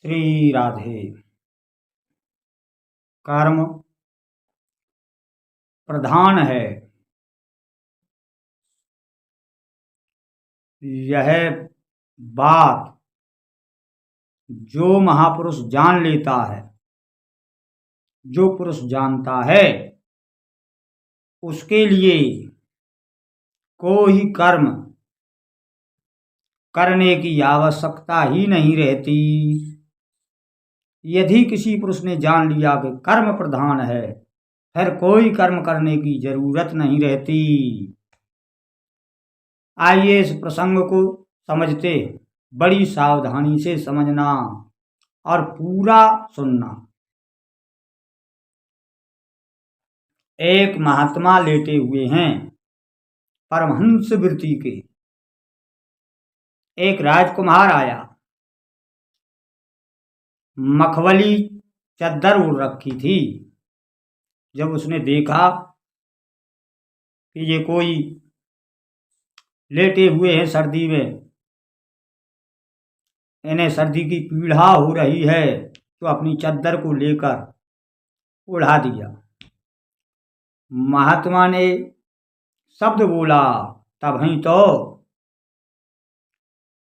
श्री राधे। कर्म प्रधान है, यह बात जो महापुरुष जान लेता है, जो पुरुष जानता है, उसके लिए कोई कर्म करने की आवश्यकता ही नहीं रहती। यदि किसी पुरुष ने जान लिया कि कर्म प्रधान है, फिर कोई कर्म करने की जरूरत नहीं रहती। आइए इस प्रसंग को समझते, बड़ी सावधानी से समझना और पूरा सुनना। एक महात्मा लेटे हुए हैं, परमहंस वृत्ति के। एक राजकुमार आया, मखमली चद्दर ओढ़ रखी थी। जब उसने देखा कि ये कोई लेटे हुए हैं सर्दी में, इन्हें सर्दी की पीड़ा हो रही है, तो अपनी चद्दर को लेकर उड़ा दिया। महात्मा ने शब्द बोला, तभी तो,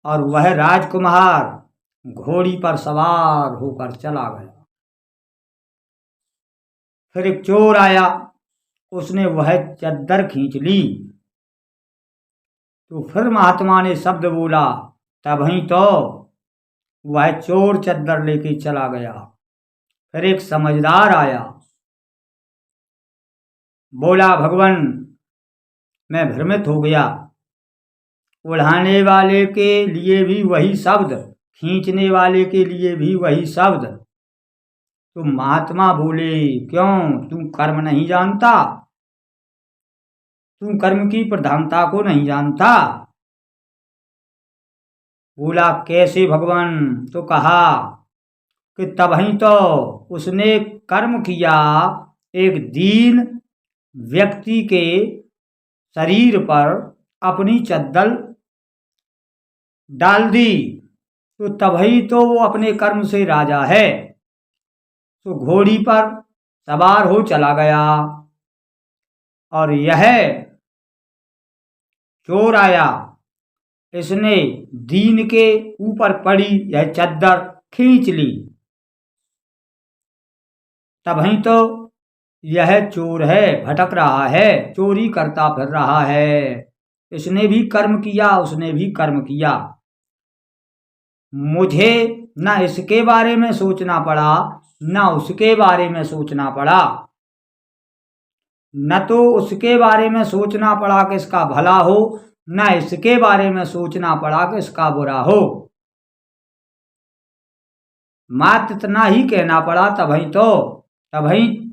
और वह राजकुमार घोड़ी पर सवार होकर चला गया। फिर एक चोर आया, उसने वह चद्दर खींच ली। तो फिर महात्मा ने शब्द बोला, तभी तो, वह चोर चद्दर लेके चला गया। फिर एक समझदार आया, बोला, भगवान मैं भ्रमित हो गया, उड़ाने वाले के लिए भी वही शब्द, खींचने वाले के लिए भी वही शब्द। तो महात्मा बोले, क्यों, तू कर्म नहीं जानता? तू कर्म की प्रधानता को नहीं जानता? बोला, कैसे भगवान? तो कहा कि तभी तो उसने कर्म किया, एक दीन व्यक्ति के शरीर पर अपनी चद्दर डाल दी, तो तभी तो वो अपने कर्म से राजा है। तो घोड़ी पर सवार हो चला गया, और यह चोर आया, इसने दीन के ऊपर पड़ी यह चद्दर खींच ली। तभी तो यह चोर है, भटक रहा है, चोरी करता फिर रहा है। इसने भी कर्म किया, उसने भी कर्म किया। मुझे न इसके बारे में सोचना पड़ा, न उसके बारे में सोचना पड़ा। न तो उसके बारे में सोचना पड़ा कि इसका भला हो, न इसके बारे में सोचना पड़ा कि इसका बुरा हो। मात्र इतना ही कहना पड़ा, तभी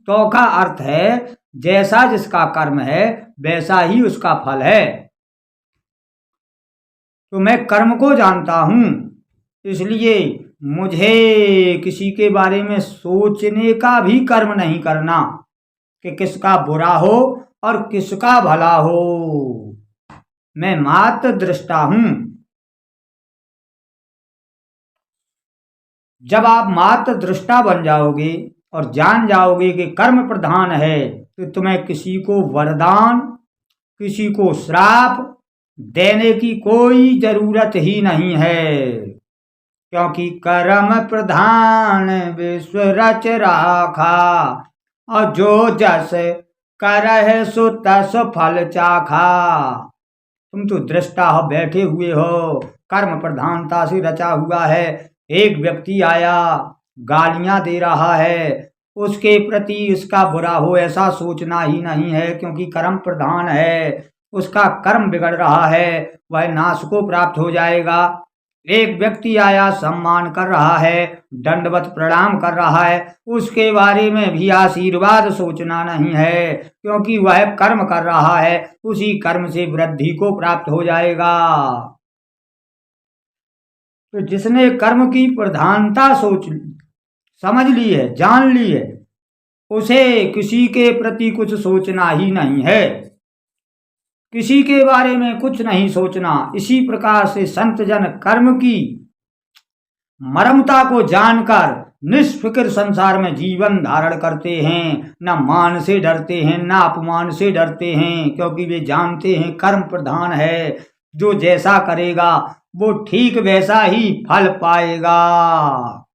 तो का अर्थ है, जैसा जिसका कर्म है वैसा ही उसका फल है। तो मैं कर्म को जानता हूं, इसलिए मुझे किसी के बारे में सोचने का भी कर्म नहीं करना कि किसका बुरा हो और किसका भला हो। मैं मात्र दृष्टा हूं। जब आप मात्र दृष्टा बन जाओगे और जान जाओगे कि कर्म प्रधान है, तो तुम्हें किसी को वरदान, किसी को श्राप देने की कोई जरूरत ही नहीं है, क्योंकि कर्म प्रधान विश्व रच राखा, और जो जस करह सो तस फल चाखा। तुम तो दृष्टा हो, बैठे हुए हो, कर्म प्रधानता से रचा हुआ है। एक व्यक्ति आया, गालियां दे रहा है, उसके प्रति इसका बुरा हो ऐसा सोचना ही नहीं है, क्योंकि कर्म प्रधान है। उसका कर्म बिगड़ रहा है, वह नाश को प्राप्त हो जाएगा। एक व्यक्ति आया, सम्मान कर रहा है, दंडवत प्रणाम कर रहा है, उसके बारे में भी आशीर्वाद सोचना नहीं है, क्योंकि वह कर्म कर रहा है, उसी कर्म से वृद्धि को प्राप्त हो जाएगा। तो जिसने कर्म की प्रधानता समझ ली है, जान ली है, उसे किसी के प्रति कुछ सोचना ही नहीं है, किसी के बारे में कुछ नहीं सोचना। इसी प्रकार से संत जन कर्म की मर्मता को जानकर निष्फिक्र संसार में जीवन धारण करते हैं, न मान से डरते हैं न अपमान से डरते हैं, क्योंकि वे जानते हैं कर्म प्रधान है। जो जैसा करेगा वो ठीक वैसा ही फल पाएगा।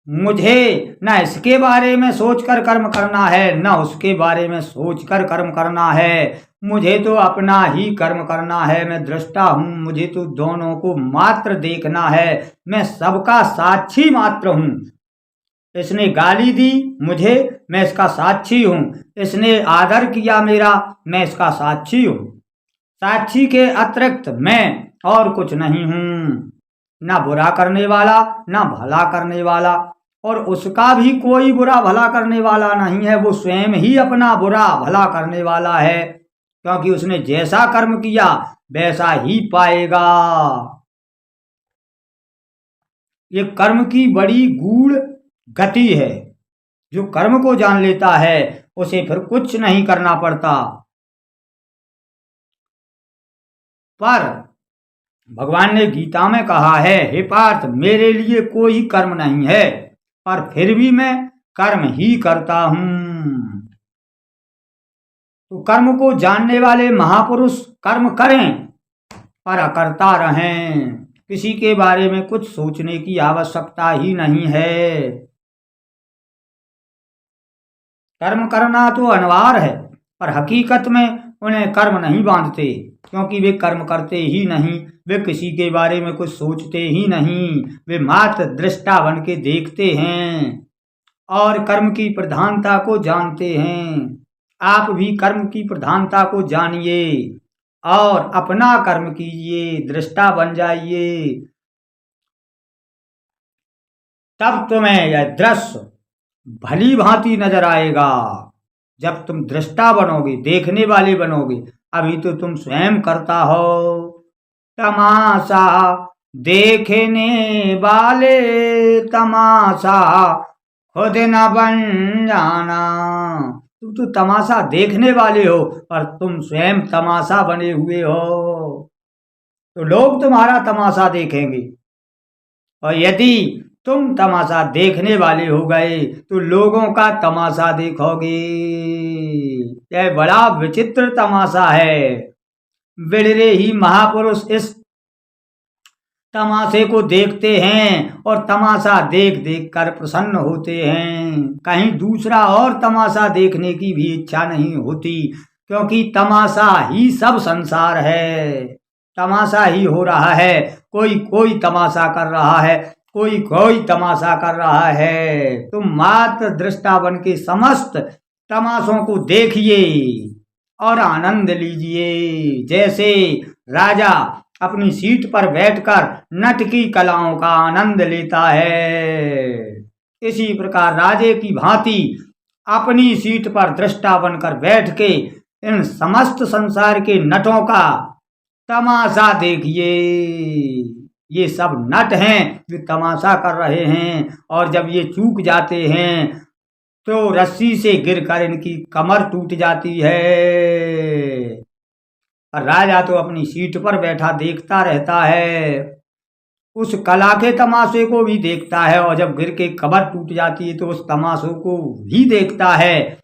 मुझे न इसके बारे में सोचकर कर्म करना है न उसके बारे में सोचकर कर्म करना है। मुझे तो अपना ही कर्म करना है। मैं दृष्टा हूँ, मुझे तो दोनों को मात्र देखना है। मैं सबका साक्षी मात्र हूँ। इसने गाली दी मुझे, मैं इसका साक्षी हूँ। इसने आदर किया मेरा, मैं इसका साक्षी हूँ। साक्षी के अतिरिक्त मैं और कुछ नहीं हूँ। ना बुरा करने वाला ना भला करने वाला, और उसका भी कोई बुरा भला करने वाला नहीं है। वो स्वयं ही अपना बुरा भला करने वाला है, क्योंकि उसने जैसा कर्म किया वैसा ही पाएगा। ये कर्म की बड़ी गूढ़ गति है। जो कर्म को जान लेता है उसे फिर कुछ नहीं करना पड़ता। पर भगवान ने गीता में कहा है, हे पार्थ, मेरे लिए कोई कर्म नहीं है, पर फिर भी मैं कर्म ही करता हूं। तो कर्म को जानने वाले महापुरुष कर्म करें पर अकर्ता रहें। किसी के बारे में कुछ सोचने की आवश्यकता ही नहीं है। कर्म करना तो अनिवार्य है, पर हकीकत में उन्हें कर्म नहीं बांधते, क्योंकि वे कर्म करते ही नहीं। वे किसी के बारे में कुछ सोचते ही नहीं। वे मात्र दृष्टा बन के देखते हैं और कर्म की प्रधानता को जानते हैं। आप भी कर्म की प्रधानता को जानिए और अपना कर्म कीजिए, दृष्टा बन जाइए। तब तुम्हें यह दृश्य भली भांति नजर आएगा। जब तुम दृष्टा बनोगे, देखने वाले बनोगे। अभी तो तुम स्वयं करता हो। तमाशा देखने वाले तमाशा खुद न बन जाना। तुम तो तमाशा देखने वाले हो, पर तुम स्वयं तमाशा बने हुए हो। तो लोग तुम्हारा तमाशा देखेंगे, और यदि तुम तमाशा देखने वाले हो गए तो लोगों का तमाशा देखोगे। यह बड़ा विचित्र तमाशा है। बिड़रे ही महापुरुष इस तमाशे को देखते हैं और तमाशा देख देख कर प्रसन्न होते हैं। कहीं दूसरा और तमाशा देखने की भी इच्छा नहीं होती, क्योंकि तमाशा ही सब संसार है। तमाशा ही हो रहा है। कोई कोई तमाशा कर रहा है, कोई कोई तमाशा कर रहा है। तुम मात्र दृष्टा बन के समस्त तमाशों को देखिए और आनंद लीजिए। जैसे राजा अपनी सीट पर बैठकर नट की कलाओं का आनंद लेता है, इसी प्रकार राजे की भांति अपनी सीट पर दृष्टा बनकर बैठ के इन समस्त संसार के नटों का तमाशा देखिए। ये सब नट हैं जो तमाशा कर रहे हैं, और जब ये चूक जाते हैं तो रस्सी से गिरकर इनकी कमर टूट जाती है। और राजा तो अपनी सीट पर बैठा देखता रहता है, उस कला के तमाशे को भी देखता है, और जब गिर के कमर टूट जाती है तो उस तमाशों को भी देखता है।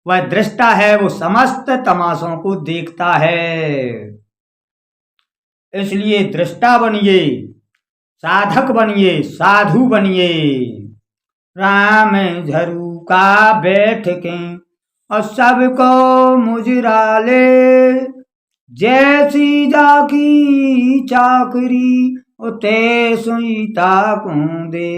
वह दृष्टा है, वो समस्त तमाशों को देखता है। इसलिए दृष्टा बनिए, साधक बनिए, साधु बनिए। राम झरूका बैठ के और सबको मुजरा ले, जैसी जाकी चाकरी उते सुईता दे।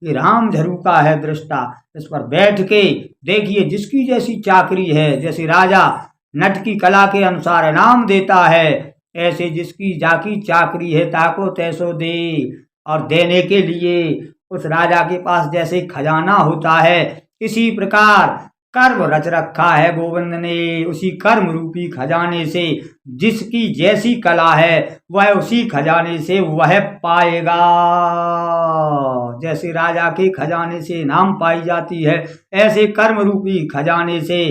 ये राम झरूका है दृष्टा। इस पर बैठ के देखिए, जिसकी जैसी चाकरी है, जैसे राजा नट की कला के अनुसार इनाम देता है, ऐसे जिसकी जाकी चाकरी है ताको तैसो दे। और देने के लिए उस राजा के पास जैसे खजाना होता है, इसी प्रकार कर्म रच रखा है गोविंद ने। उसी कर्म रूपी खजाने से जिसकी जैसी कला है वह उसी खजाने से वह पाएगा। जैसे राजा के खजाने से इनाम पाई जाती है, ऐसे कर्म रूपी खजाने से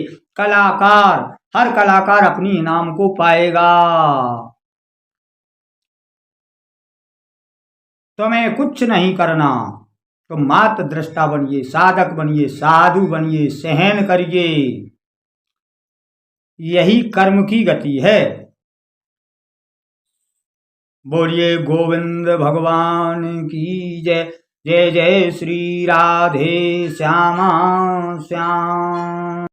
हर कलाकार अपनी इनाम को पाएगा। तुम्हें कुछ नहीं करना, तुम मात्र दृष्टा बनिए, साधक बनिए, साधु बनिए, सहन करिए। यही कर्म की गति है। बोलिए गोविंद भगवान की जय। जय जय श्री राधे श्यामा श्याम।